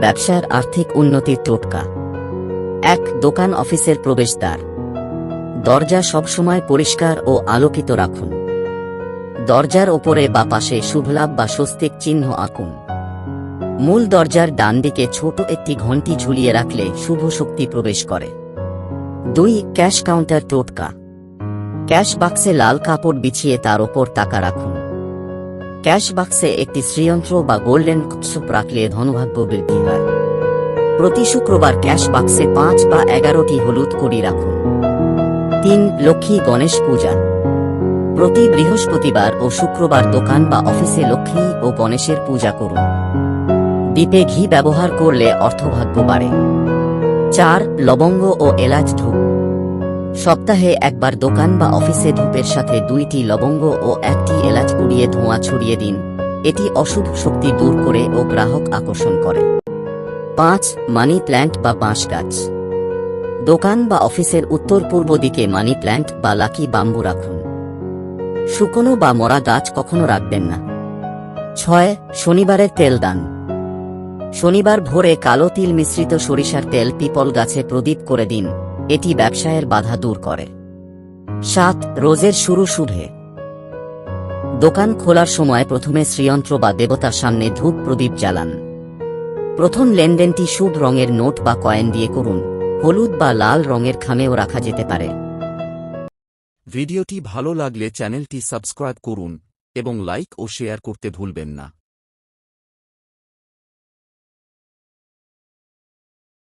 ব্যবসার আর্থিক উন্নতির টোটকা। ১. দোকান অফিসের প্রবেশদ্বার। দরজা সবসময় পরিষ্কার ও আলোকিত রাখুন। দরজার ওপরে বা পাশে শুভলাভ বা স্বস্তিক চিহ্ন আঁকুন। মূল দরজার ডান দিকে ছোট একটি ঘণ্টি ঝুলিয়ে রাখলে শুভ শক্তি প্রবেশ করে। ২. ক্যাশ কাউন্টার টোটকা। ক্যাশ বাক্সে লাল কাপড় বিছিয়ে তার ওপর টাকা রাখুন। ক্যাশ বাক্সে একটি শ্রীযন্ত্র বা গোল্ডেন কপসপ রাখলে ধনভাগ্য বৃদ্ধি হয়। প্রতি শুক্রবার ক্যাশ বাক্সে ৫ বা ১১টি হলুদ কড়ি রাখুন। ৩. লক্ষ্মী গণেশ পূজা। প্রতি বৃহস্পতিবার ও শুক্রবার দোকান বা অফিসে লক্ষ্মী ও গণেশের পূজা করুন। দীপে ঘি ব্যবহার করলে অর্থভাগ্য বাড়ে। ৪. লবঙ্গ ও এলাচ ধূপ। সপ্তাহে একবার দোকান বা অফিসে ধূপের সাথে ২টি লবঙ্গ ও ১টি এলাচ পুড়িয়ে ধোঁয়া ছড়িয়ে দিন। এটি অশুভ শক্তি দূর করে ও গ্রাহক আকর্ষণ করে। ৫. মানি প্ল্যান্ট বা বাঁশ গাছ। দোকান বা অফিসের উত্তর পূর্ব দিকে মানি প্ল্যান্ট বা লাকি বাম্বু রাখুন। শুকনো বা মরা গাছ কখনো রাখবেন না। ৬. শনিবারের তেল দান। শনিবার ভোরে কালো তিল মিশ্রিত সরিষার তেল পিপল গাছে প্রদীপ করে দিন। এটি ব্যবসায়ের বাধা দূর করে। ৭. রোজের শুরু শুভে। দোকান খোলার সময় প্রথমে শ্রীযন্ত্র বা দেবতার সামনে ধূপ প্রদীপ জ্বালান। প্রথম লেনদেনটি শুভ রঙের নোট বা কয়েন দিয়ে করুন। হলুদ বা লাল রঙের খামেও রাখা যেতে পারে। ভিডিওটি ভালো লাগলে চ্যানেলটি সাবস্ক্রাইব করুন এবং লাইক ও শেয়ার করতে ভুলবেন না।